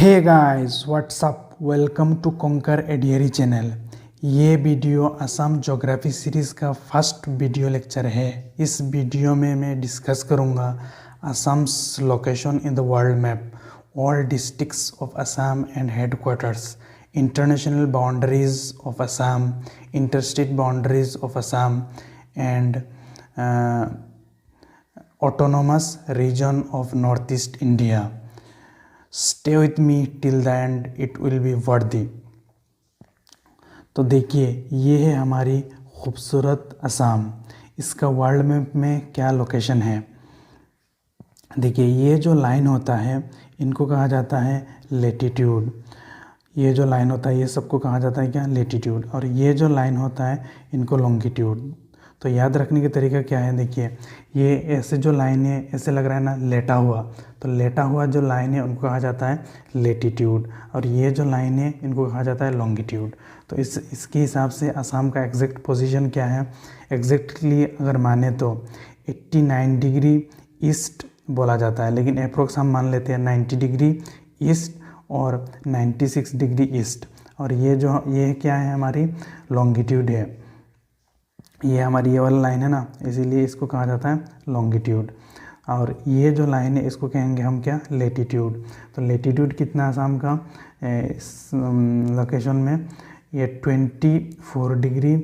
Hey guys what's up, welcome to conquer एडियरी channel. ये video Assam geography series का first video lecture है। इस वीडियो में मैं डिस्कस करूँगा Assam's location in the world map, all districts of Assam and headquarters, international boundaries of Assam, interstate boundaries of Assam and autonomous region of north east India. Stay with me till the end, it will be worthy. तो देखिए, ये है हमारी खूबसूरत असम। इसका world map में क्या location है। देखिए, ये जो लाइन होता है इनको कहा जाता है लेटीट्यूड। ये जो लाइन होता है ये सबको कहा जाता है क्या, लेटीट्यूड। और ये जो लाइन होता है इनको लॉन्गिट्यूड। तो याद रखने का तरीका क्या है, देखिए ये ऐसे जो लाइन है ऐसे लग रहा है ना लेटा हुआ, तो लेटा हुआ जो लाइन है उनको कहा जाता है लेटीट्यूड, और ये जो लाइन है इनको कहा जाता है लॉन्गिट्यूड। तो इसके हिसाब से असम का एग्जैक्ट पोजीशन क्या है, एग्जैक्टली अगर माने तो 89 डिग्री ईस्ट बोला जाता है, लेकिन अप्रोक्स हम मान लेते हैं 90 डिग्री ईस्ट और 96 डिग्री ईस्ट। और ये क्या है, हमारी लॉन्गिट्यूड है। ये हमारी ये वाला लाइन है ना, इसीलिए इसको कहा जाता है लॉन्गिट्यूड। और ये जो लाइन है इसको कहेंगे हम क्या, लेटीट्यूड। तो लेटीट्यूड कितना असम का इस लोकेशन में, ये 24 डिग्री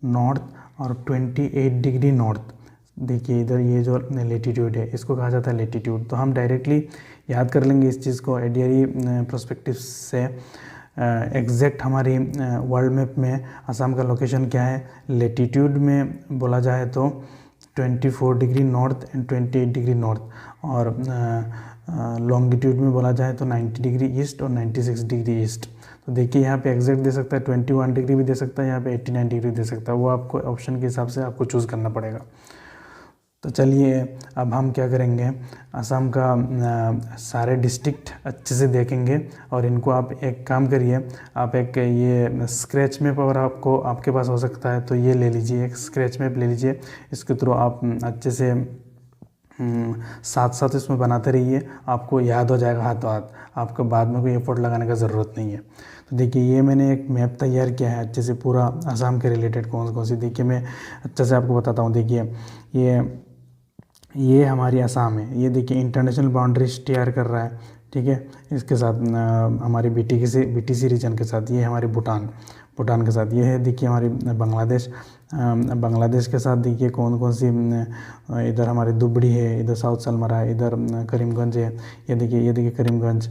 नॉर्थ और 28 डिग्री नॉर्थ। देखिए इधर ये जो लेटीट्यूड है इसको कहा जाता है लेटीट्यूड। तो हम डायरेक्टली याद कर लेंगे इस चीज़ को एडियरी पर्सपेक्टिव से। एग्जैक्ट हमारी वर्ल्ड मैप में असम का लोकेशन क्या है, लेटीट्यूड में बोला जाए तो 24 degree north and 28 degree north, और लॉन्गिट्यूड में बोला जाए तो 90 डिग्री ईस्ट और 96 डिग्री ईस्ट। तो देखिए यहाँ पे एग्जैक्ट दे सकता है, 21 डिग्री भी दे सकता है, यहाँ पे 89 डिग्री दे सकता है, वो आपको ऑप्शन के हिसाब से आपको चूज़ करना पड़ेगा। तो चलिए अब हम क्या करेंगे, असम का सारे डिस्ट्रिक्ट अच्छे से देखेंगे। और इनको आप एक काम करिए, आप एक ये स्क्रैच मैप अगर आपके पास हो सकता है तो ये ले लीजिए, एक स्क्रैच मैप ले लीजिए। इसके थ्रू आप अच्छे से साथ साथ इसमें बनाते रहिए, आपको याद हो जाएगा हाथों हाथ, आपको बाद में कोई एफर्ट लगाने का ज़रूरत नहीं है। तो देखिए ये मैंने एक मैप तैयार किया है अच्छे से, पूरा असम के रिलेटेड कौन कौन सी, देखिए मैं अच्छे से आपको बताता हूँ। देखिए ये हमारी असम है, ये देखिए इंटरनेशनल बाउंड्रीज तैयार कर रहा है, ठीक है। इसके साथ हमारी बीटीसी रीजन के साथ, ये हमारी भूटान के साथ, ये है देखिए हमारी बांग्लादेश के साथ। देखिए कौन कौन सी, इधर हमारी दुबड़ी है, इधर साउथ सलमरा है, इधर करीमगंज है। ये देखिए करीमगंज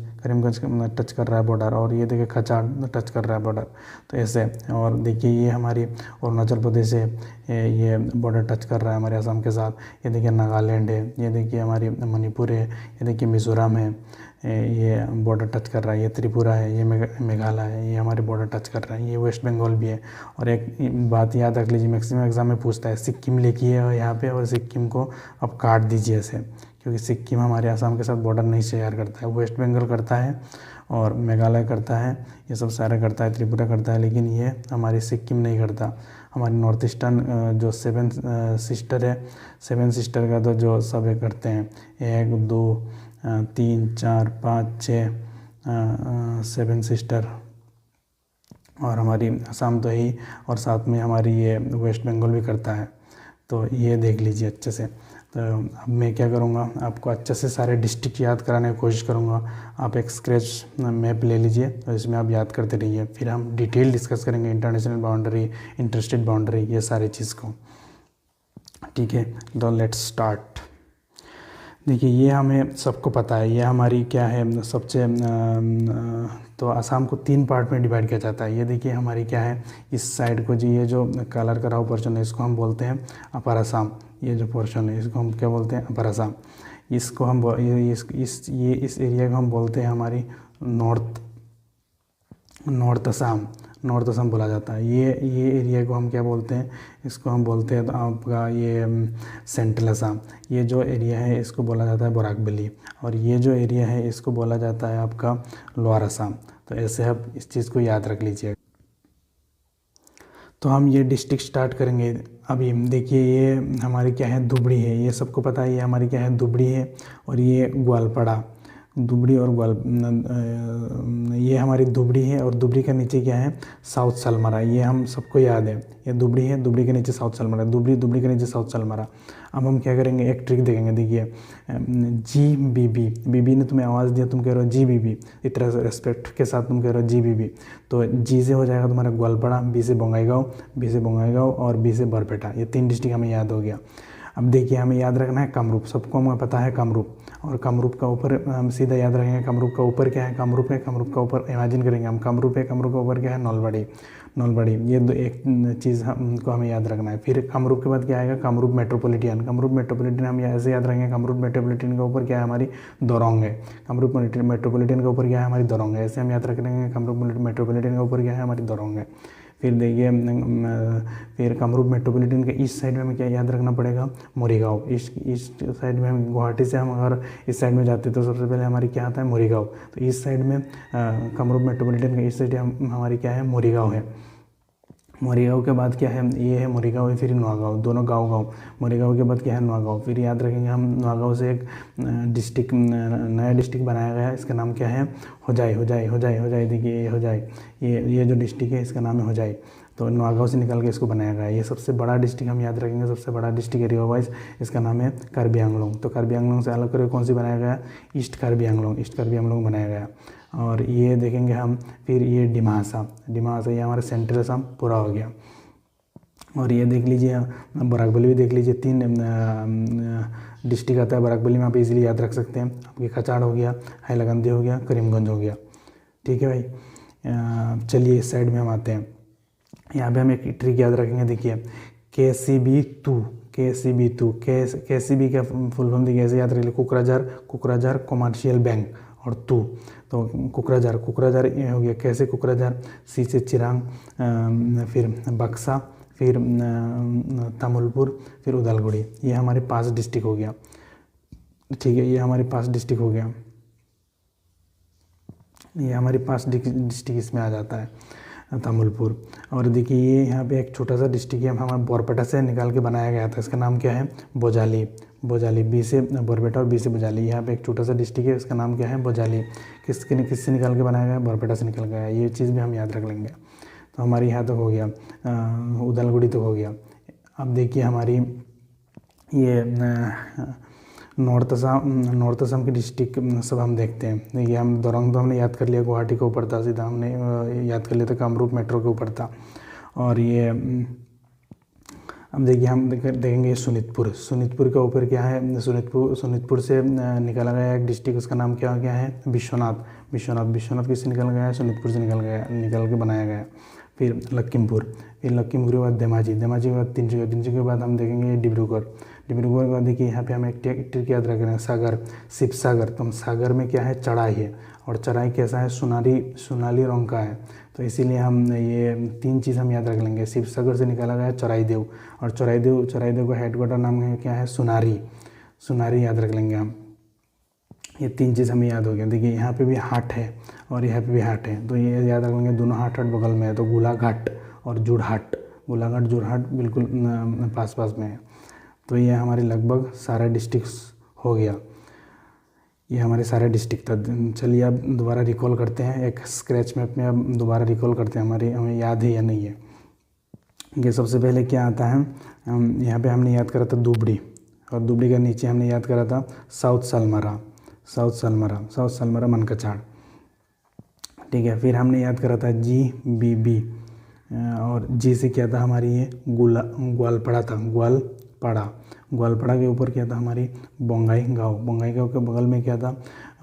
टच कर रहा है बॉर्डर, और ये देखिए खचाड़ टच कर रहा है बॉर्डर। तो ऐसे, और देखिए ये हमारी अरुणाचल प्रदेश है, ये बॉर्डर टच कर रहा है हमारे असम के साथ। ये देखिए नागालैंड है, ये देखिए हमारी मणिपुर है, ये देखिए मिज़ोरम है, ये बॉर्डर टच कर रहा है। ये त्रिपुरा है, ये मेघालय है, ये हमारे बॉर्डर टच कर रहा है। ये वेस्ट बंगाल भी है। और एक बात याद रख लीजिए, मैक्सिमम एग्जाम में पूछता है, सिक्किम लिखिए यहाँ पे, और सिक्किम को अब काट दीजिए ऐसे, क्योंकि सिक्किम हमारे असम के साथ बॉर्डर नहीं शेयर करता है। वेस्ट बंगाल करता है और मेघालय करता है, ये सब सारे करता है, त्रिपुरा करता है, लेकिन ये हमारी सिक्किम नहीं करता। हमारी नॉर्थ ईस्टर्न जो सेवन सिस्टर का तो जो सब करते हैं, 1 2 3 4 5 6 7 सिस्टर, और हमारी असम तो ही, और साथ में हमारी ये वेस्ट बंगाल भी करता है। तो ये देख लीजिए अच्छे से। तो अब मैं क्या करूँगा, आपको अच्छे से सारे डिस्ट्रिक्ट याद कराने की कोशिश करूँगा। आप एक स्क्रैच मैप ले लीजिए, तो इसमें आप याद करते रहिए, फिर हम डिटेल डिस्कस करेंगे इंटरनेशनल बाउंड्री, इंटरस्टेट बाउंड्री, ये सारे चीज़ को, ठीक है। तो लेट्स स्टार्ट। देखिए ये हमें सबको पता है, ये हमारी क्या है सबसे, तो असम को 3 पार्ट में डिवाइड किया जाता है। ये देखिए हमारी क्या है, इस साइड को जी, ये जो कलर करा हुआ पोर्शन है इसको हम बोलते हैं अपर असम। ये जो पोर्शन है इसको हम क्या बोलते हैं, अपर असम। इसको हम इस एरिया को हम बोलते हैं हमारी नॉर्थ असम बोला जाता है। ये एरिया को हम क्या बोलते हैं, इसको हम बोलते हैं तो आपका ये सेंट्रल असम। ये जो एरिया है इसको बोला जाता है बोराक वैली, और ये जो एरिया है इसको बोला जाता है आपका लोअर असम। तो ऐसे आप इस चीज़ को याद रख लीजिए। तो हम ये डिस्ट्रिक्ट स्टार्ट करेंगे अभी। देखिए ये हमारी क्या है, धुबड़ी है, ये सबको पता है, ये हमारी क्या है, धुबड़ी है। और ये धुबड़ी और ये हमारी धुबड़ी है, और धुबड़ी के नीचे क्या है, साउथ सलमरा। ये हम सबको याद है, ये धुबड़ी है, धुबड़ी के नीचे साउथ सलमरा, धुबड़ी के नीचे साउथ सलमरा। अब हम क्या करेंगे, एक ट्रिक देखेंगे। देखिए बीबी ने तुम्हें आवाज़ दिया, तुम कह रहे हो जी बीबी, इतना रेस्पेक्ट के साथ तुम कह रहे हो जी बीबी, तो जी से हो जाएगा तुम्हारा ग्वालपाड़ा, बी से बोंगाईगांव और बी से बरपेटा। ये 3 डिस्ट्रिक्ट हमें याद हो गया। अब देखिए हमें याद रखना है कामरूप, सबको हमें पता है कामरूप, और कामरूप का ऊपर हम सीधा याद रखेंगे, कामरूप का ऊपर क्या है, कामरूप है, कामरूप का ऊपर इमेजिन करेंगे हम कामरूप है, कामरूप का ऊपर क्या है, नौलवाड़ी। ये एक चीज़ हमको हमें याद रखना है। फिर कामरूप के बाद क्या आएगा, कामरूप मेट्रोपॉलिटन हम ऐसे याद रखेंगे, कामरूप मेट्रोपॉलिटन के ऊपर क्या है, हमारी दौरोंग है, कामरूप मेट्रोपॉलिटन के ऊपर क्या है, हमारी दौरोंग है। ऐसे हम याद रख लेंगे, कामरूप मेट्रोपॉलिटन के ऊपर क्या है, हमारी दौरोंग है। फिर देखिए फिर कामरूप मेट्रोपॉलिटन के ईस्ट साइड में हमें क्या याद रखना पड़ेगा, मोरीगांव। ईस्ट साइड में हम गुवाहाटी से हम अगर इस साइड में जाते तो सबसे पहले हमारी क्या आता है, मोरीगांव। तो ईस्ट साइड में कामरूप मेट्रोपॉलिटन के ईस्ट साइड हमारी क्या है, मोरीगांव है। मोरीगांव के बाद क्या है, ये है मोरीगांव है, फिर नौगांव, दोनों गांव। मोरीगांव के बाद क्या है, नौगांव। फिर याद रखेंगे हम नौगांव से एक डिस्ट्रिक्ट, नया डिस्ट्रिक्ट बनाया गया है, इसका नाम क्या है, होजाई। देखिए ये होजाई, ये जो डिस्ट्रिक्ट है इसका नाम है होजाई। तो नौगांव से निकल के इसको बनाया गया है। ये सबसे बड़ा डिस्ट्रिक्ट हम याद रखेंगे, सबसे बड़ा डिस्ट्रिक्ट एरिया वाइज इसका नाम है कार्बी आंगलोंग। तो कार्बी आंगलोंग से अलग करके कौन सी बनाया गया, ईस्ट कार्बी आंगलोंग बनाया गया। और ये देखेंगे हम, फिर ये डिमासा, ये हमारा सेंट्रल असम पूरा हो गया। और ये देख लीजिए बराकबली भी देख लीजिए, 3 डिस्ट्रिक्ट आता है बराकबली में, आप इजीली याद रख सकते हैं। आपके कचाड़ हो गया, हैलाकंदी हो गया, करीमगंज हो गया। ठीक है भाई, चलिए इस साइड में हम आते हैं। यहाँ पे हम एक ट्रिक याद रखेंगे। देखिए KCB 2, KCB का फुल फॉर्म देखिए ऐसे याद रखिए, कुकराझार कमर्शियल बैंक और 2। तो कुकराझार ये हो गया, कैसे कुकराझार, सी से चिरांग, फिर बक्सा, फिर तमुलपुर, फिर उदालगुड़ी। ये हमारे 5 डिस्ट्रिक्ट हो गया। ठीक है, ये हमारे 5 डिस्ट्रिक्ट हो गया, ये हमारी 5 डिस्ट्रिक्ट इसमें आ जाता है, तमुलपुर। और देखिए ये यहाँ पे एक छोटा सा डिस्ट्रिक्ट है, हमारा बोरपेटा से निकाल के बनाया गया था, इसका नाम क्या है, बोजाली। बी से बोरपेटा और बी से बोजाली। यहाँ पे एक छोटा सा डिस्ट्रिक्ट है, इसका नाम क्या है, बोजाली। किससे निकाल के बनाया गया, बोरपेटा से निकल गया। ये चीज़ भी हम याद रख लेंगे। तो हमारी यहाँ तक हो गया, उदालगुड़ी तक हो गया। अब देखिए हमारी ये नॉर्थ असम की डिस्ट्रिक्ट सब हम देखते हैं। देखिए हम दौरंग तो हमने याद कर लिया, गुवाहाटी के ऊपर था, सीधा हमने याद कर लिया था, कामरूप मेट्रो के ऊपर था। और ये अब देखिए हम देखेंगे सोनितपुर के ऊपर क्या है, सोनितपुर से निकाला गया एक डिस्ट्रिक्ट, उसका नाम क्या है, विश्वनाथ किससे निकल गया है, सोनितपुर से निकल के बनाया गया। फिर लखीमपुर के बाद धेमाजी के बाद तिनसुकिया के बाद हम देखेंगे डिब्रूगढ़ के बाद देखिए यहाँ पे हम एक ट्रिक याद रख रहे हैं, शिवसागर। तो हम सागर में क्या है, चढ़ाई है, और चढ़ाई कैसा है, सोनाली रंग का है। तो इसीलिए हम ये 3 चीज़ हम याद रख लेंगे। शिवसागर से निकाला गया चौराईदेव, और चौराईदेव का हेडक्वार्टर नाम है क्या है, सुनारी याद रख लेंगे हम। ये 3 चीज़ हमें याद हो गया। देखिए यहाँ पे भी हाट है और यहाँ पे भी हाट है, तो ये याद रख लेंगे, दोनों हाट बगल में है। तो गोलाघाट और जोरहाट बिल्कुल पास में है। तो ये हमारे लगभग सारा डिस्ट्रिक्ट्स हो गया, ये हमारे सारे डिस्ट्रिक्ट था। चलिए अब दोबारा रिकॉल करते हैं, एक स्क्रैच मैप में अब दोबारा रिकॉल करते हैं, हमें याद है या नहीं है। ये सबसे पहले क्या आता है, यहाँ पे हमने याद करा था धुबड़ी, और धुबड़ी के नीचे हमने याद करा था साउथ सलमरा मनकचाड़। ठीक है, फिर हमने याद करा था GBB, और जी से क्या था हमारी ये ग्वालपाड़ा था, ग्वालपाड़ा के ऊपर क्या था हमारी बोंगाईगांव के बगल में क्या था,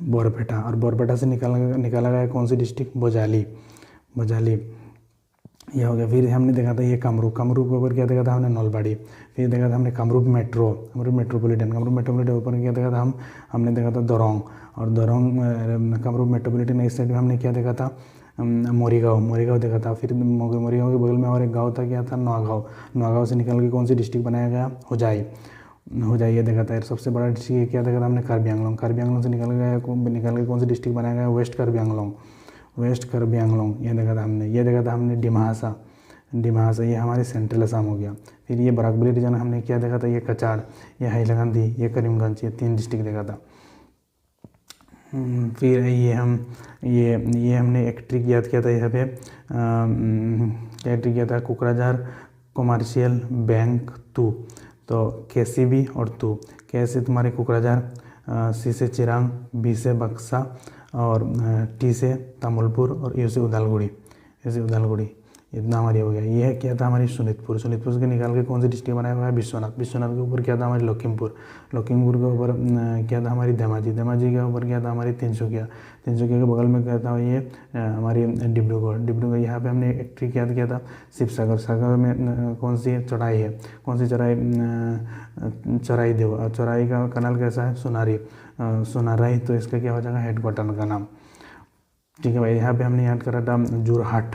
बोरपेटा, और बोरपेटा से निकाला गया कौन सी डिस्ट्रिक्ट, बोजाली। ये हो गया। फिर हमने देखा था ये कामरूप के ऊपर क्या देखा था हमने, नौलवाड़ी। फिर देखा था हमने कामरूप मेट्रोपॉलिटन के ऊपर क्या देखा था हमने देखा था दौरोंग, और कामरूप मेट्रोपॉलिटन इस साइड में हमने क्या देखा था, मोरीगांव देखा था। फिर मोरीगांव के बगल में और एक गांव था, क्या था, नौगांव से निकल के कौन सी डिस्ट्रिक्ट बनाया गया, होजाई ये देखा था। सबसे बड़ा डिस्ट्रिक्ट क्या देखा था हमने, कार्बी आंगलोंग से निकल के कौन सी डिस्ट्रिक्ट बनाया गया, वेस्ट कार्बी आंगलोंग ये देखा था हमने डिमासा, ये हमारे सेंट्रल असम हो गया। फिर ये बराकबली रीजन हमने क्या देखा था, ये कचाड़, ये हैलाकंदी, ये करीमगंज, ये 3 डिस्ट्रिक्ट देखा था। फिर ये हमने एक ट्रिक याद किया था यहाँ पे, क्या ट्रिक किया था, कोकराझार कमर्शियल बैंक तू, तो केसीबी और तू, के से तुम्हारे कोकराझार, सी से चिरांग, बी से बक्सा और टी से तामुलपुर और यू से उदालगुड़ी, इतना हमारी हो गया। ये है क्या था हमारी शोनितपुर से निकाल के कौन सी डिस्ट्रिक्ट बनाया हुआ है, विश्वनाथ के ऊपर क्या था हमारी लखीमपुर के ऊपर क्या था हमारी धेमाजी के ऊपर क्या था हमारी तिनसुकिया के बगल में क्या था ये हमारी डिब्रूगढ़। यहाँ पे हमने एक ट्रिक याद किया था शिवसागर में कौन सी चढ़ाई है, चौराई का कनाल कैसा है, सुनाराई, तो इसका क्या हो जाएगा हेडक्वार्टर का नाम। ठीक है भाई, यहाँ पे हमने याद करा था जोरहाट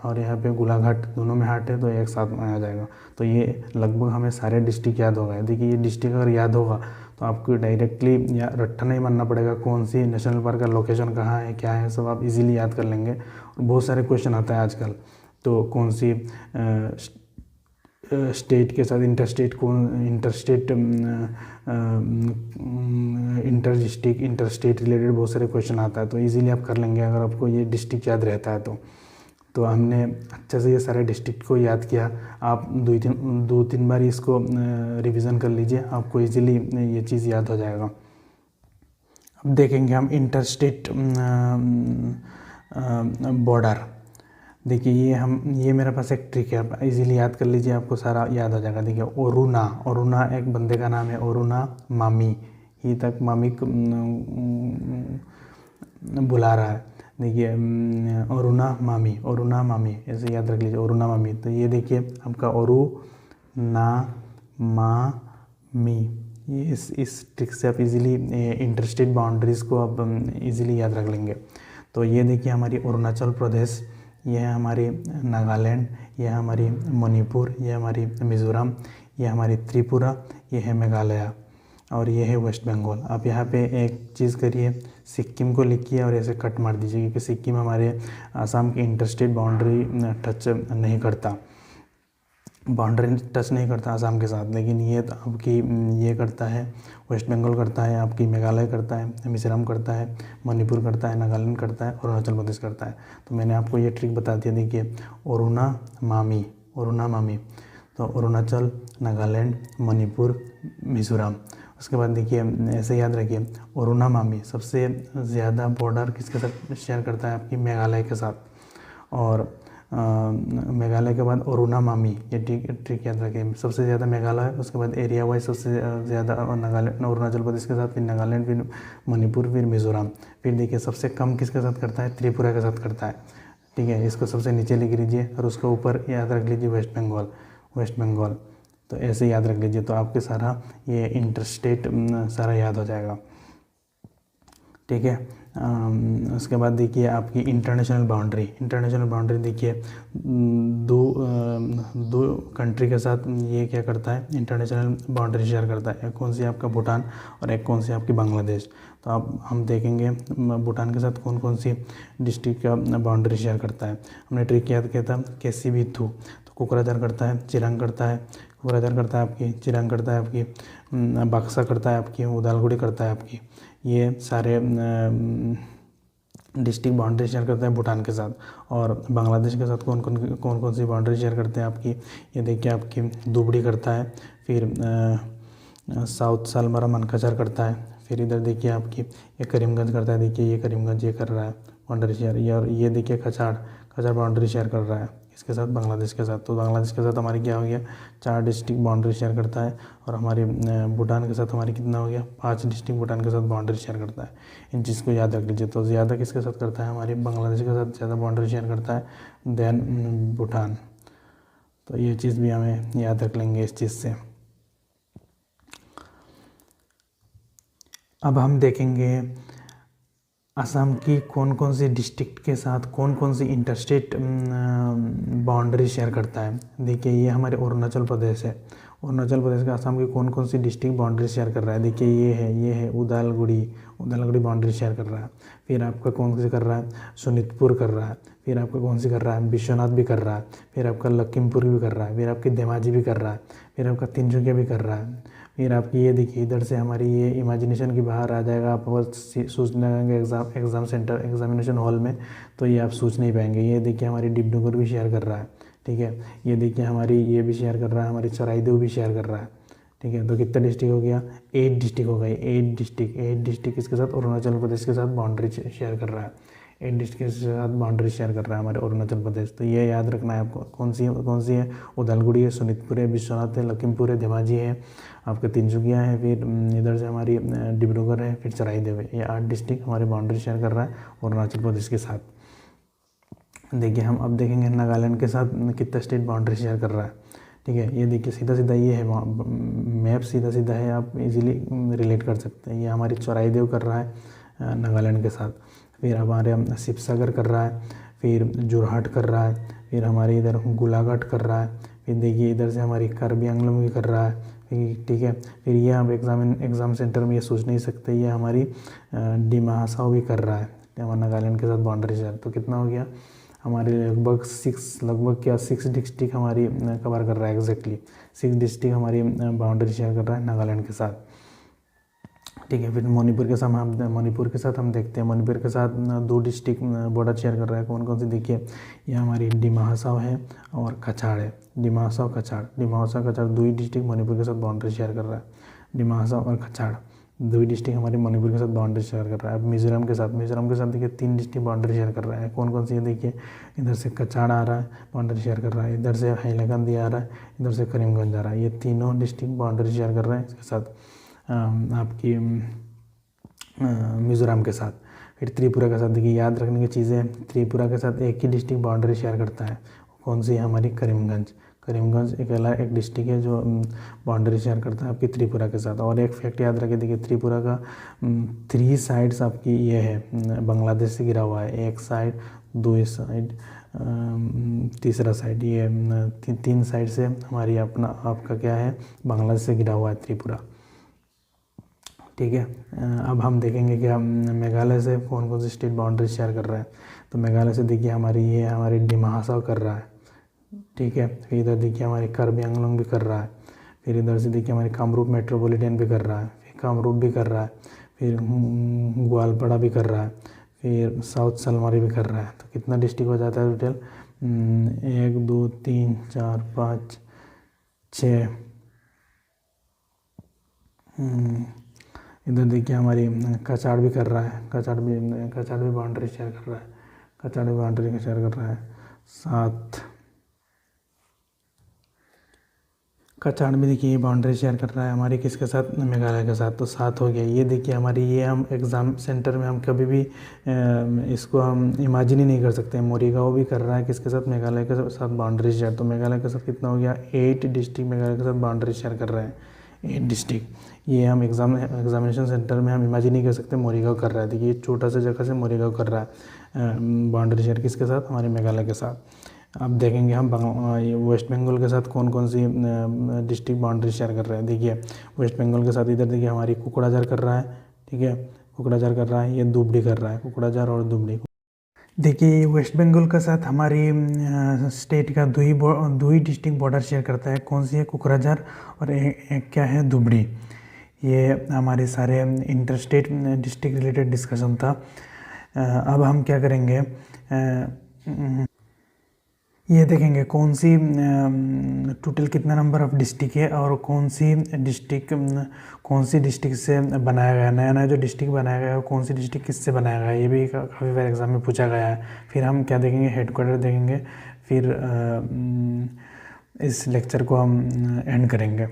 और यहाँ पे गोलाघाट, दोनों में हाट है तो एक साथ में आ जाएगा। तो ये लगभग हमें सारे डिस्ट्रिक्ट याद हो गए। देखिए ये डिस्ट्रिक्ट अगर याद होगा तो आपको डायरेक्टली या रट्टा नहीं मानना पड़ेगा, कौन सी नेशनल पार्क का लोकेशन कहाँ है क्या है सब आप इजीली याद कर लेंगे। और बहुत सारे क्वेश्चन आता है आजकल, तो कौन सी स्टेट के साथ इंटरस्टेट इंटरस्टेट रिलेटेड बहुत सारे क्वेश्चन आता है, तो इजीली आप कर लेंगे अगर आपको ये डिस्ट्रिक्ट याद रहता है तो हमने अच्छे से ये सारे डिस्ट्रिक्ट को याद किया। आप दो तीन बार इसको रिवीजन कर लीजिए, आपको इजीली ये चीज़ याद हो जाएगा। अब देखेंगे हम इंटरस्टेट बॉर्डर। देखिए ये मेरे पास एक ट्रिक है, आप इजीली याद कर लीजिए, आपको सारा याद हो जाएगा। देखिए ओरुना एक बंदे का नाम है, ओरुना मामी, ही तक मामी बुला रहा है। देखिए ओरुना मामी ऐसे याद रख लीजिए, ओरुना मामी। तो ये देखिए आपका ओरुना मामी, ये इस ट्रिक से आप इजीली इंटरस्टेट बाउंड्रीज़ को आप इजीली याद रख लेंगे। तो ये देखिए हमारी अरुणाचल प्रदेश, ये है हमारी नागालैंड, ये है हमारी मणिपुर, ये हमारी मिज़ोरम, ये हमारी त्रिपुरा, ये है मेघालय और ये है वेस्ट बंगाल। आप यहाँ पे एक चीज़ करिए, सिक्किम को लिखिए और ऐसे कट मार दीजिए, क्योंकि सिक्किम हमारे आसाम की इंटरस्टेट बाउंड्री टच नहीं करता आसाम के साथ, लेकिन ये तो आपकी ये करता है, वेस्ट बंगाल करता है, आपकी मेघालय करता है, मिज़ोरम करता है, मणिपुर करता है, नागालैंड करता है, अरुणाचल प्रदेश करता है। तो मैंने आपको ये ट्रिक बता दिया। देखिए ओरुना मामी, तो अरुणाचल, नागालैंड, मणिपुर, मिज़ोरम। उसके बाद देखिए ऐसे याद रखिए, ओरुना मामी सबसे ज़्यादा बॉर्डर किसके साथ शेयर करता है, आपकी मेघालय के साथ, और मेघालय के बाद अरुणा मामी, ये ट्रिक याद रखें, सबसे ज़्यादा मेघालय, उसके बाद एरिया वाइज सबसे ज़्यादा नागालैंड, अरुणाचल प्रदेश के साथ, फिर नागालैंड, फिर मणिपुर, फिर मिज़ोरम। फिर देखिए सबसे कम किसके साथ करता है, त्रिपुरा के साथ करता है। ठीक है, इसको सबसे नीचे लिख लीजिए और उसके ऊपर याद रख लीजिए वेस्ट बंगाल। तो ऐसे याद रख लीजिए, तो आपके सारा ये इंटरस्टेट सारा याद हो जाएगा। ठीक है, उसके बाद देखिए आपकी इंटरनेशनल बाउंड्री देखिए दो कंट्री के साथ ये क्या करता है, इंटरनेशनल बाउंड्री शेयर करता है। एक कौन सी आपका भूटान और एक कौन सी आपकी बांग्लादेश। तो अब हम देखेंगे भूटान के साथ कौन कौन सी डिस्ट्रिक्ट का बाउंड्री शेयर करता है। हमने ट्रिक याद किया था, कैसी भी थू, तो कोकराझार करता है, चिरांग करता है, चिरांग करता है आपकी, बक्सा करता है आपकी, उदालगुड़ी करता है आपकी। ये सारे डिस्ट्रिक्ट बाउंड्री शेयर करते हैं भूटान के साथ। और बांग्लादेश के साथ कौन कौन सी बाउंड्री शेयर करते हैं आपकी, ये देखिए आपकी दुबड़ी करता है, फिर साउथ सालमरा मनकाचर करता है, फिर इधर देखिए आपकी ये करीमगंज करता है। देखिए ये करीमगंज ये कर रहा है बाउंड्री शेयर, ये और ये देखिए कचार बाउंड्री शेयर कर रहा है इसके साथ, बांग्लादेश के साथ। तो बांग्लादेश के साथ हमारी क्या हो गया, 4 डिस्ट्रिक्ट बाउंड्री शेयर करता है। और हमारी भूटान के साथ हमारी कितना हो गया, 5 डिस्ट्रिक्ट भूटान के साथ बाउंड्री शेयर करता है। इन चीज़ को याद रख लीजिए। तो ज़्यादा किसके साथ करता है, हमारी बांग्लादेश के साथ ज़्यादा बाउंड्री शेयर करता है देन भूटान। तो ये चीज़ भी हमें याद रख लेंगे इस चीज़ से। अब हम देखेंगे असम की कौन कौन सी डिस्ट्रिक्ट के साथ कौन कौन सी इंटरस्टेट बाउंड्री शेयर करता है। देखिए ये हमारे अरुणाचल प्रदेश है, अरुणाचल प्रदेश का असम की कौन कौन सी डिस्ट्रिक्ट बाउंड्री शेयर कर रहा है। देखिए ये है उदालगुड़ी बाउंड्री शेयर कर रहा है। फिर आपका कौन सी कर रहा है, शोनितपुर कर रहा है। फिर आपका कौन सी कर रहा है, विश्वनाथ भी कर रहा है। फिर आपका लखीमपुर भी कर रहा है। फिर आपकी धेमाजी भी कर रहा है। फिर आपका तिनसुकिया भी कर रहा है। फिर आपकी ये देखिए इधर से हमारी ये इमेजिनेशन की बाहर आ जाएगा। आप बस सोचने लगेंगे एग्ज़ाम सेंटर एग्जामिनेशन हॉल में, तो ये आप सोच नहीं पाएंगे। ये देखिए हमारी डिब्रूगढ़ भी शेयर कर रहा है, ठीक है। ये देखिए हमारी ये भी शेयर कर रहा है, हमारी चराईदेव भी शेयर कर रहा है, ठीक है। तो कितना डिस्ट्रिक्ट हो गया, 8 डिस्ट्रिक्ट हो गए, 8 डिस्ट्रिक्ट इसके साथ अरुणाचल प्रदेश के साथ बाउंड्री शेयर कर रहा है, 8 डिस्ट्रिक्ट के साथ बाउंड्री शेयर कर रहा है हमारे अरुणाचल प्रदेश। तो ये याद रखना है आपको, कौन सी है, उदालगुड़ी है, सोनितपुर है, विश्वनाथ है, लखीमपुर है, धेमाजी है, आपका तिनसुकिया है, फिर इधर से हमारी डिब्रूगढ़ है, फिर चराईदेव है। ये 8 डिस्ट्रिक्ट हमारे बाउंड्री शेयर कर रहा है अरुणाचल प्रदेश के साथ। देखिए हम अब देखेंगे नागालैंड के साथ कितना स्टेट बाउंड्री शेयर कर रहा है, ठीक है। ये देखिए सीधा सीधा ये है मैप, सीधा सीधा है, आप इजीली रिलेट कर सकते हैं। ये हमारी चराईदेव कर रहा है नागालैंड के साथ, फिर हमारे शिवसागर कर रहा है, फिर जोरहाट कर रहा है, फिर हमारे इधर गोलाघाट कर रहा है, फिर देखिए इधर से हमारी कार्बी आंगलम भी कर रहा है, ठीक है। फिर ये हम एग्ज़ाम सेंटर में ये सोच नहीं सकते, ये हमारी डिमा हासाओ भी कर रहा है हमारे नागालैंड के साथ बाउंड्री शेयर। तो कितना हो गया हमारे लगभग 6 डिस्ट्रिक्ट हमारी कवर कर रहा है, एग्जैक्टली 6 डिस्ट्रिक्ट हमारी बाउंड्री शेयर कर रहा है नागालैंड के साथ, ठीक है। फिर मणिपुर के साथ हम देखते हैं, मणिपुर के साथ 2 डिस्ट्रिक्ट बॉर्डर शेयर कर रहा है। कौन कौन सी देखिए, ये हमारी डिमा हासाओ है और कछाड़ है, डिमा हासाओ कछाड़ 2 डिस्ट्रिक्ट मणिपुर के साथ बाउंड्री शेयर कर रहा है, डिमा हासाओ और कछाड़ 2 डिस्ट्रिक्ट हमारे मणिपुर के साथ बाउंड्री शेयर कर रहा है। अब मिजोरम के साथ देखिए 3 डिस्ट्रिक्ट बाउंड्री शेयर कर रहा है। कौन कौन सी है देखिए, इधर से कछाड़ आ रहा है, बाउंड्री शेयर कर रहा है, इधर से हैलाकंदी आ रहा है, इधर से करीमगंज आ रहा है। ये तीनों डिस्ट्रिक्ट बाउंड्री शेयर कर रहे हैं इसके साथ आपकी मिज़ोरम के साथ। फिर त्रिपुरा के साथ देखिए, याद रखने की चीज़ें, त्रिपुरा के साथ एक ही डिस्ट्रिक्ट बाउंड्री शेयर करता है, कौन सी है हमारी करीमगंज एक डिस्ट्रिक्ट है जो बाउंड्री शेयर करता है आपकी त्रिपुरा के साथ। और एक फैक्ट याद रखिए, देखिए त्रिपुरा का 3 साइड्स आपकी ये है बांग्लादेश से घिरा हुआ है, एक साइड, 2 साइड, तीसरा साइड, ये 3 साइड से हमारी आपका क्या है, बांग्लादेश से घिरा हुआ है त्रिपुरा, ठीक है। अब हम देखेंगे कि हम मेघालय से कौन कौन सी स्टेट बाउंड्री शेयर कर रहा है। तो मेघालय से देखिए हमारी डिमा हासाओ कर रहा है, ठीक है। फिर इधर देखिए हमारी कार्बी आंगलोंग भी कर रहा है, फिर इधर से देखिए हमारी कामरूप मेट्रोपॉलिटन भी कर रहा है, फिर कामरूप भी कर रहा है, फिर ग्वालपाड़ा भी कर रहा है, फिर साउथ सलमारी भी कर रहा है। तो कितना डिस्ट्रिक्ट हो जाता है टोटल, 1 2 3 4 5 6, इधर देखिए हमारी कछाड़ भी कर रहा है, कछाड़ भी बाउंड्री शेयर कर रहा है, कछाड़ भी बाउंड्री शेयर कर रहा है। 7 कछाड़ में देखिए ये बाउंड्री शेयर कर रहा है हमारी किसके साथ, मेघालय के साथ। तो 7 हो गया। ये देखिए हमारी ये हम एग्ज़ाम सेंटर में हम कभी भी इसको हम इमेजिन ही नहीं कर सकते। मोरीगांव भी कर रहा है किसके साथ, मेघालय के साथ बाउंड्री शेयर। तो मेघालय के साथ कितना हो गया, 8 डिस्ट्रिक्ट मेघालय के साथ बाउंड्री शेयर कर रहे हैं, 8 डिस्ट्रिक्ट। ये हम एग्जामिनेशन सेंटर में हम इमेजिन नहीं कर सकते मोरीगांव कर रहा है। देखिए छोटा सा जगह से मोरीगांव कर रहा है बाउंड्री शेयर किसके साथ, हमारे मेघालय के साथ। अब देखेंगे हम वेस्ट बंगाल के साथ कौन कौन सी डिस्ट्रिक्ट बाउंड्री शेयर कर रहे हैं। देखिए वेस्ट बंगाल के साथ इधर देखिए हमारी कुकड़ाझार कर रहा है, ठीक है, कुकड़ाझार कर रहा है, ये दुबड़ी कर रहा है, कुकड़ाझार और दुबड़ी। देखिए वेस्ट बंगाल के साथ हमारी स्टेट का दो ही डिस्ट्रिक्ट बॉर्डर शेयर करता है। कौन सी है, कुकड़ाझार, और एक क्या है, दुबड़ी। ये हमारे सारे inter state district related discussion था। अब हम क्या करेंगे, ये देखेंगे कौन सी टोटल कितना नंबर ऑफ डिस्ट्रिक्ट है और कौन सी डिस्ट्रिक्ट से बनाया गया, नया जो डिस्ट्रिक्ट बनाया गया है कौन सी डिस्ट्रिक्ट किससे बनाया गया है, ये भी काफ़ी बार एग्जाम में पूछा गया है। फिर हम क्या देखेंगे, हेडक्वार्टर देखेंगे, फिर इस लेक्चर को हम एंड करेंगे।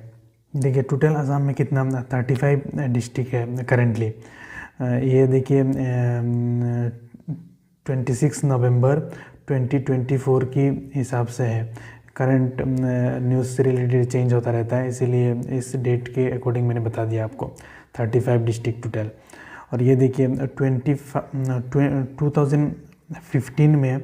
देखिए टोटल असम में कितना 35 डिस्ट्रिक्ट है करेंटली। ये देखिए 26 नवंबर 2024 की हिसाब से है। करंट न्यूज़ से रिलेटेड चेंज होता रहता है, इसीलिए इस डेट के अकॉर्डिंग मैंने बता दिया आपको 35 डिस्ट्रिक्ट टोटल। और ये देखिए 2015 में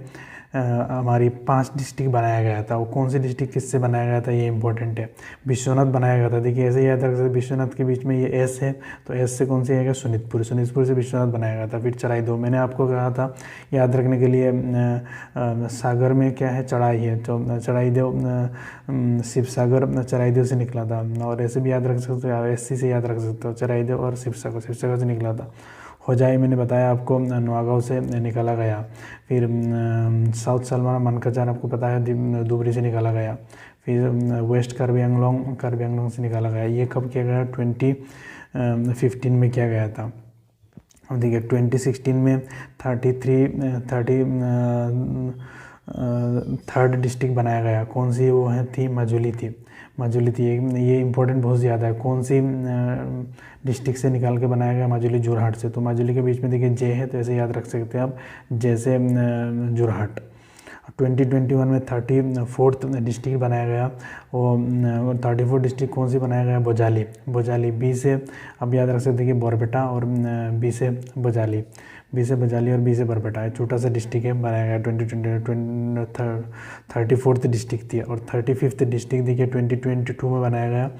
हमारी 5 डिस्ट्रिक्ट बनाया गया था। वो कौन सी डिस्ट्रिक्ट किससे बनाया गया था ये इंपॉर्टेंट है। विश्वनाथ बनाया गया था, देखिए ऐसे याद रख सकते, विश्वनाथ के बीच में ये एस है तो एस से कौन सी आएगा, शोणितपुर, शोणितपुर से विश्वनाथ बनाया गया था। फिर चराइदेव, मैंने आपको कहा था याद रखने के लिए, सागर में क्या है, चढ़ाई है, तो चराइदेव शिव सागर चराइदेव से निकला था। और ऐसे भी याद रख सकते हो, एस सी से याद रख सकते हो, चराइदेव और शिव सागर से निकला था। होजाई मैंने बताया आपको नवागांव से निकाला गया। फिर साउथ सलमान मनकाचार आपको पता है धुबरी से निकाला गया। फिर वेस्ट कार्बी आंगलोंग से निकाला गया। ये कब किया गया, 2015 में किया गया था। अब देखिए 2016 में 3rd डिस्ट्रिक्ट बनाया गया। कौन सी वो है थी, माजुली थी। ये इंपॉर्टेंट बहुत ज़्यादा है। कौन सी डिस्ट्रिक्ट से निकाल के बनाया गया, माजुली जोरहाट से। तो माजुली के बीच में देखिए जे है तो ऐसे याद रख सकते हैं आप, जैसे जोरहाट। 2021 में 34th डिस्ट्रिक्ट बनाया गया। वो 34 डिस्ट्रिक्ट कौन सी बनाया गया, बोजाली। बी से अब याद रख सकते हैं कि बरपेटा और बी से बोजाली और बी से बरपेटा। एक छोटा सा डिस्ट्रिक्ट है, बनाया गया 34th डिस्ट्रिक्ट थी। और 35th डिस्ट्रिक्ट देखिए 2022 में बनाया गया।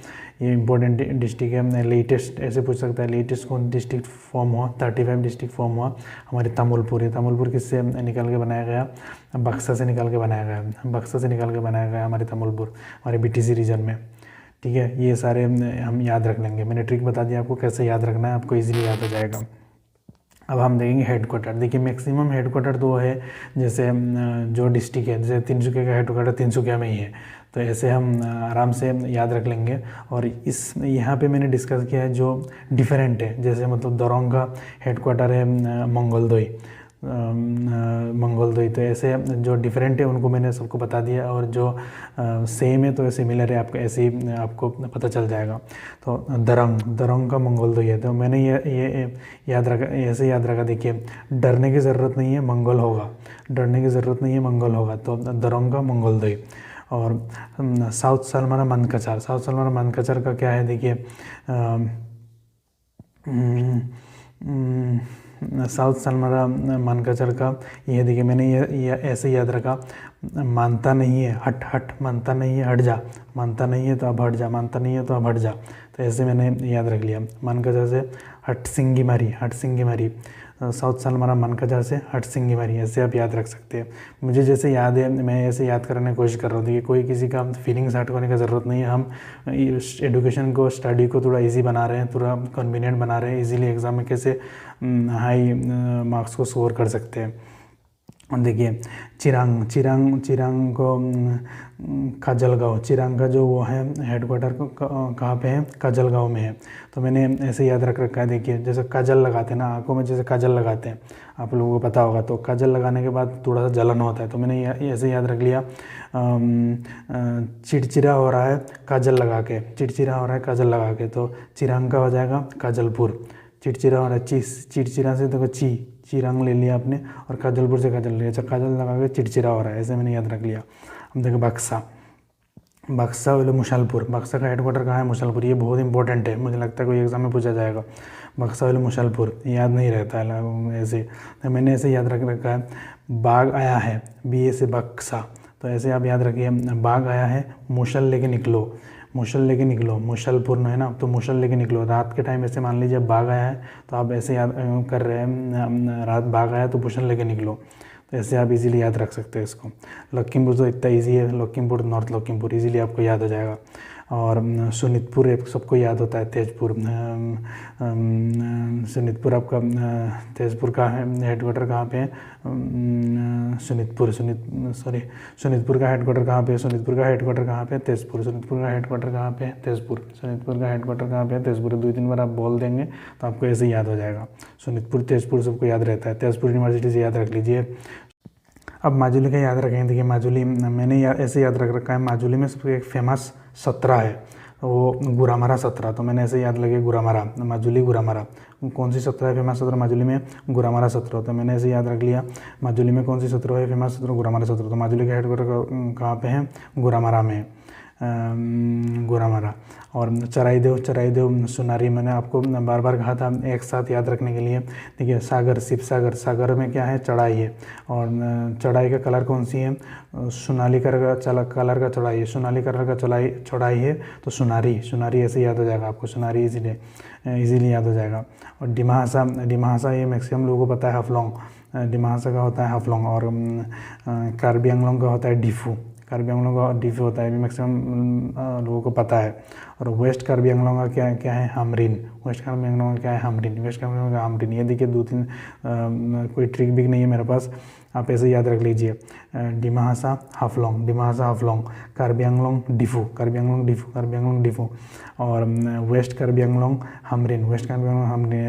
ये इंपॉर्टेंट डिस्ट्रिक्ट है। लेटेस्ट ऐसे पूछ सकता है, लेटेस्ट कौन डिस्ट्रिक्ट फॉर्म हुआ, 35 डिस्ट्रिक्ट फॉर्म हुआ हमारे तमुलपुर किससे निकाल के बनाया गया, बक्सा से निकाल के बनाया गया हमारे तमुलपुर, हमारे BTC रीजन में। ठीक है, ये सारे हम याद रख लेंगे। मैंने ट्रिक बता दिया आपको कैसे याद रखना है, आपको इजीली याद हो जाएगा। अब हम देखेंगे हेडक्वार्टर। देखिए मैक्सिमम हेडक्वार्टर तो है, जैसे जो डिस्ट्रिक्ट है, जैसे तिनसुकिया का हेडक्वार्टर तिनसुकिया में ही है, तो ऐसे हम आराम से याद रख लेंगे। और इस यहाँ पे मैंने डिस्कस किया है जो डिफरेंट है, जैसे मतलब दरोंग का हेडक्वार्टर है मंगलदोई, तो ऐसे जो डिफरेंट है उनको मैंने सबको बता दिया। और जो सेम है तो सिमिलर है, आपको ऐसे ही आपको पता चल जाएगा। तो दरोंग का मंगलदोई है, तो मैंने ये याद रखा, ऐसे याद रखा। देखिए डरने की ज़रूरत नहीं है, मंगल होगा, तो दरोंग का मंगलदोई। और साउथ सलमाना मनकाचार का क्या है, देखिए साउथ सलमाना मनकाचार का ये देखिए मैंने ये ऐसे याद रखा, मानता नहीं है हट, मानता नहीं है हट जा, मानता नहीं है तो अब हट जा, मानता नहीं है तो अब हट जा। तो ऐसे मैंने याद रख लिया। मनकाचार से हटसिंगी मारी, साउथ सलमाना मनकाचार से हटसिंगी मारी, ऐसे आप याद रख सकते हैं। मुझे जैसे याद है मैं ऐसे याद करने की कोशिश कर रहा हूँ। देखिए कोई किसी का फीलिंग्स हर्ट करने का ज़रूरत नहीं है। हम एजुकेशन को, स्टडी को थोड़ा इजी बना रहे हैं, थोड़ा कन्वीनियंट बना रहे हैं, इजीली एग्ज़ाम में कैसे हाई मार्क्स को स्कोर कर सकते हैं। देखिए चिरांग को चिरांग का जो वो है हेडक्वार्टर को कहाँ पे है, काजलगांव में है। तो मैंने ऐसे याद रख रखा है। देखिए जैसे काजल लगाते हैं ना, आंखों में जैसे काजल लगाते हैं, आप लोगों को पता होगा। तो काजल लगाने के बाद थोड़ा सा जलन होता है, तो मैंने ऐसे याद रख लिया, चिड़चिड़ा हो रहा है काजल लगा के, तो चिरांग का हो जाएगा काजलपुर। चिड़चिड़ा हो रहा है, चिड़चिड़ा से देखो चिरांग ले लिया आपने, और काजलपुर से काजल लिया, काजल लगा के चिड़चिड़ा हो रहा है, ऐसे मैंने याद रख लिया। हम देखो बक्सा वाले मुशालपुर, बक्सा का हेडक्वार्टर कहाँ है, मुशालपुर। ये बहुत इंपॉर्टेंट है, मुझे लगता है कोई एग्जाम में पूछा जाएगा। बक्सा वाले मुशालपुर याद नहीं रहता है ऐसे, तो मैंने ऐसे याद रख रखा है। बाघ आया है, BA से बक्सा, तो ऐसे आप याद रखिए। बाघ आया है, मुशल लेके निकलो, मुशलपुर है ना, तो मुशल लेके निकलो। रात के टाइम ऐसे मान लीजिए बाघ आया है, तो आप ऐसे याद कर रहे हैं, रात बाघ आया तो मुशल लेके निकलो, तो ऐसे आप इजीली याद रख सकते हैं इसको। लखीमपुर तो इतना इजी है, लखीमपुर नॉर्थ लखीमपुर इजीली आपको याद हो जाएगा। और शोणितपुर सबको याद होता है, तेजपुर। शोणितपुर आपका तेजपुर का हेडक्वार्टर कहाँ पे है, शोणितपुर का हेडक्वार्टर कहाँ पे है, तेजपुर। शोणितपुर का हेडक्वार्टर कहाँ पे है, तेजपुर। 2-3 बार आप बोल देंगे तो आपको ऐसे याद हो जाएगा। शोणितपुर तेजपुर सबको याद रहता है, तेजपुर यूनिवर्सिटी से याद रख लीजिए। अब माजुली का याद रखेंगे। देखिए माजुली मैंने ऐसे याद रख रखा है, माजुली में सबसे एक फेमस सत्र है, वो गुरामारा सत्र। तो मैंने ऐसे याद लगे माजुली गुरामारा। कौन सी सत्र है फेमस सत्र माजुली में, गुरामारा सत्र। तो मैंने ऐसे याद रख लिया, माजुली में कौन सी सत्र है फेमस सत्र, गुरामारा सत्र। तो माजुली का हेडक्वार्टर कहाँ पे है, गुरामारा में। गोरामारा। और चराईदेव सोनारी मैंने आपको बार बार कहा था एक साथ याद रखने के लिए। देखिए सागर, शिव सागर, सागर में क्या है, चढ़ाई है, और चढ़ाई का कलर कौन सी है, सोनाली कलर का चढ़ाई है, सोनाली कलर का चढ़ाई है तो सोनारी ऐसे याद हो जाएगा आपको, सोनारी इजीली याद हो जाएगा। और डिमासा ये मैक्सिमम लोगों को पता है हाफलोंग, डिमासा का होता है हाफलोंग, और कार्बी आंगलोंग का होता है डिफू, कार्बी आंगलोंग का डिफू होता है, भी मैक्सिमम लोगों को पता है। और वेस्ट कार्बी आंगलोंग का क्या है, हमरिन, वेस्ट कार्बी आंगलोंग का क्या है, हमरिन, वेस्ट कार्बी आंगलोंग का हमरिन। ये देखिए 2-3 कोई ट्रिक भी नहीं है मेरे पास, आप ऐसे याद रख लीजिए। डिमासा हाफलोंग, कार्बी आंगलोंग डिफू, कार्बी आंगलोंग डिफू, और वेस्ट कार्बी आंगलोंग हमरिन,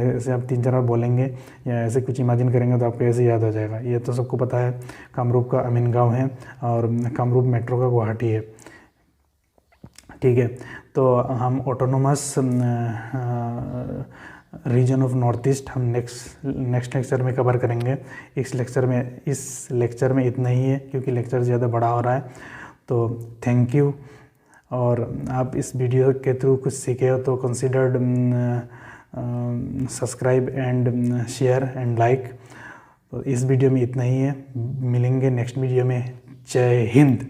ऐसे आप 3-4 बार बोलेंगे या ऐसे कुछ इमेजिन करेंगे तो आपको ऐसे याद हो जाएगा। ये तो सबको पता है, कामरूप का अमीन गाँव है, और कामरूप मेट्रो का गुवाहाटी है। ठीक है, तो हम autonomous region of north east हम नेक्स्ट लेक्चर में कवर करेंगे। इस लेक्चर में इतना ही है, क्योंकि लेक्चर ज़्यादा बड़ा हो रहा है। तो थैंक यू, और आप इस वीडियो के थ्रू कुछ सीखे हो तो considered subscribe and share and like. तो इस वीडियो में इतना ही है, मिलेंगे नेक्स्ट वीडियो में। जय हिंद।